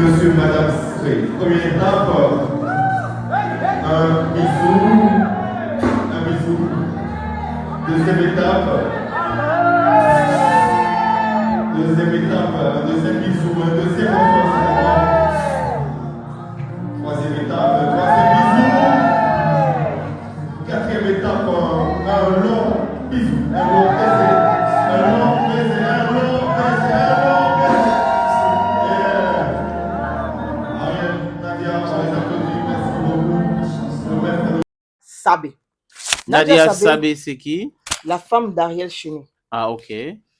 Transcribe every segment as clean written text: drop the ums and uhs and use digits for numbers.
monsieur, madame, oui. Première étape, un bisou. Deuxième étape, un deuxième bisou, un deuxième renforcement. Troisième étape, quatrième étape, un long bisou, un long baiser. Sabé. Nadia Sabé, c'est qui? La femme d'Ariel Cheney. Ah, ok.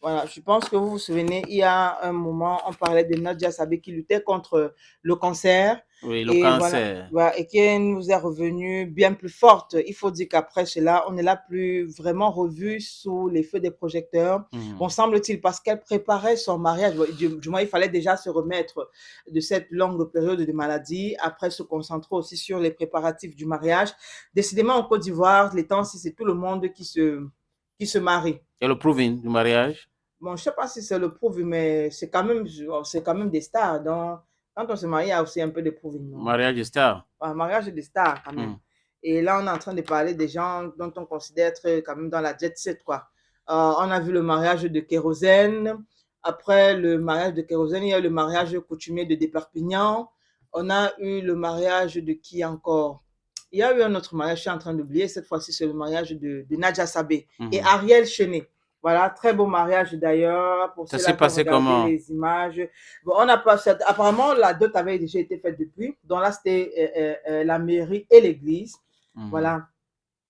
Voilà, je pense que vous vous souvenez, il y a un moment, on parlait de Nadia Sabé qui luttait contre le cancer. Oui, le cancer. Voilà, et qui nous est revenue bien plus forte. Il faut dire qu'après cela, on ne l'a plus vraiment revue sous les feux des projecteurs. Bon, semble-t-il, parce qu'elle préparait son mariage. Du moins, il fallait déjà se remettre de cette longue période de maladie, après se concentrer aussi sur les préparatifs du mariage. Décidément, en Côte d'Ivoire, les temps-ci, c'est tout le monde qui se marie. Et le proving du mariage? Bon, je ne sais pas si c'est le proving, mais c'est quand même des stars. Donc, quand on se marie, il y a aussi un peu de proving. Mariage de stars. Mariage de stars, quand même. Et là, on est en train de parler des gens dont on considère être quand même dans la jet set, quoi. On a vu le mariage de Kérosène. Après le mariage de Kérosène, il y a eu le mariage coutumier de Perpignan. On a eu le mariage de qui encore? Il y a eu un autre mariage, je suis en train d'oublier. Cette fois-ci, c'est le mariage de Nadia Sabé et Ariel Cheney. Voilà, très beau mariage d'ailleurs. Ça s'est passé comment? Les images. Bon, apparemment, la dot avait déjà été faite depuis. Donc là, c'était la mairie et l'église. Voilà.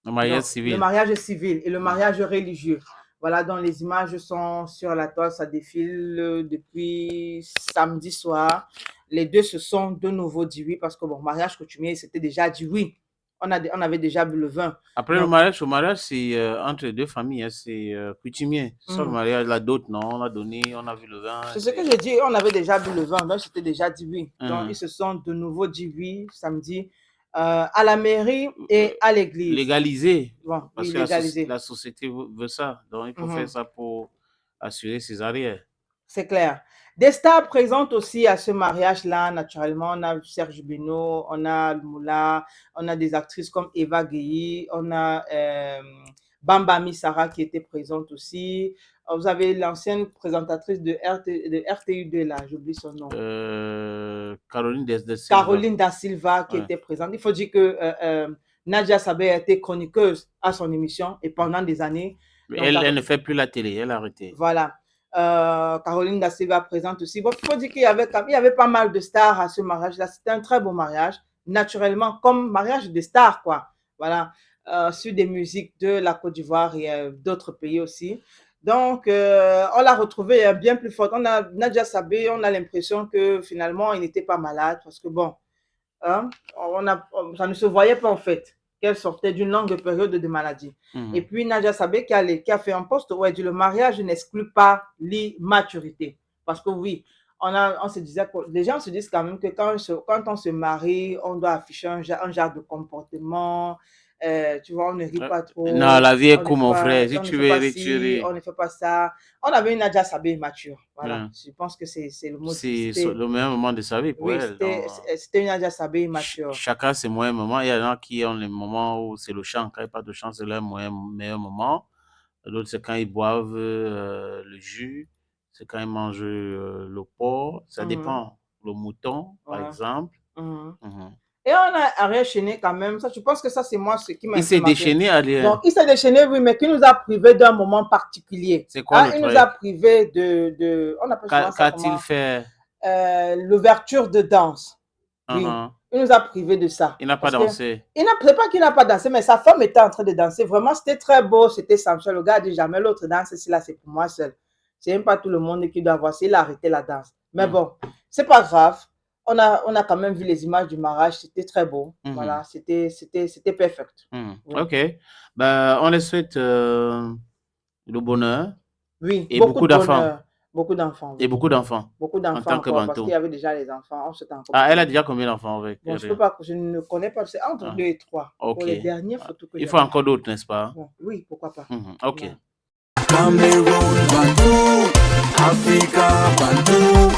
Le mariage civil. Le mariage civil et le mariage religieux. Voilà, donc les images sont sur la toile, ça défile depuis samedi soir. Les deux se sont de nouveau dit oui parce que bon, mariage coutumier, c'était déjà dit oui. On avait déjà bu le vin. Après donc, le mariage, c'est entre deux familles, hein, c'est coutumier. Sur le mariage, la dot, non, on a donné, on a vu le vin. C'est ce que j'ai dit, on avait déjà bu le vin, donc c'était déjà dit oui. Donc ils se sont de nouveau dit oui samedi à la mairie et à l'église. Légalisé. Bon, parce oui, que la société veut ça, donc il faut faire ça pour assurer ses arrières. C'est clair. Des stars présentes aussi à ce mariage-là, naturellement. On a Serge Beno, on a Moula, on a des actrices comme Eva Gueye, on a Bamba Misara qui était présente aussi. Vous avez l'ancienne présentatrice de RTU2, là, j'oublie son nom. Caroline Da Silva. Caroline Da Silva qui était présente. Il faut dire que Nadia Sabé a été chroniqueuse à son émission et pendant des années. Elle ne fait plus la télé, elle a arrêté. Voilà. Caroline Da Silva présente aussi. Bon, il faut dire qu'il y avait pas mal de stars à ce mariage-là. C'était un très beau mariage, naturellement, comme mariage de stars, quoi. Voilà, sur des musiques de la Côte d'Ivoire et d'autres pays aussi. Donc, on l'a retrouvée bien plus forte. On a Nadia Sabé, on a l'impression que finalement, il n'était pas malade parce que bon, ça ne se voyait pas en fait qu'elle sortait d'une longue période de maladie. Et puis Nadia Sabé qui a fait un post où elle dit le mariage n'exclut pas l'immaturité. Parce que oui, on se disait, les gens se disent quand même que quand on se marie, on doit afficher un genre de comportement. Tu vois, on ne rit pas trop. Non, la vie est comme mon frère. Si tu veux retirer. On ne fait pas ça. On avait une Nadia Sabé immature. Voilà. Je pense que c'est le mot. C'est le meilleur moment de sa vie pour elle. C'était une Nadia Sabé immature. Chacun ses moyens moments. Il y en a qui ont les moments où c'est le chant. Quand il n'y a pas de chant, c'est leur meilleur moment. L'autre, c'est quand ils boivent le jus. C'est quand ils mangent le porc. Ça dépend. Le mouton, par exemple. Et on a Ariel Cheney quand même. Ça, je pense que ça, c'est moi ce qui m'a. Il s'est déchaîné, Ariel. Donc, il s'est déchaîné, oui, mais qui nous a privé d'un moment particulier. C'est quoi le truc? Il nous a privé de on appelle ça qu'a-t-il fait? L'ouverture de danse. Oui. Il nous a privé de ça. Il n'a pas dansé. C'est pas qu'il n'a pas dansé, mais sa femme était en train de danser. Vraiment, c'était très beau, c'était sensuel. Le gars a dit jamais l'autre danse, c'est là, c'est pour moi seul. C'est même pas tout le monde qui doit voir. Il a arrêté la danse. Mais bon, c'est pas grave. On a quand même vu les images du mariage, c'était très beau. Voilà, c'était perfect. Oui. Ok. Ben, on les souhaite le bonheur. Oui, et beaucoup d'enfants. Beaucoup d'enfants. Et beaucoup d'enfants. Beaucoup d'enfants. En tant que parce qu'il y avait déjà les enfants. Elle a déjà combien d'enfants avec bon, je ne connais pas, c'est entre 2 et 3. Okay. Pour les dernières photos que il faut encore d'autres, n'est-ce pas? Bon, oui, pourquoi pas. Ok. Ouais. Cameroun, Bantou, Africa, Bantou.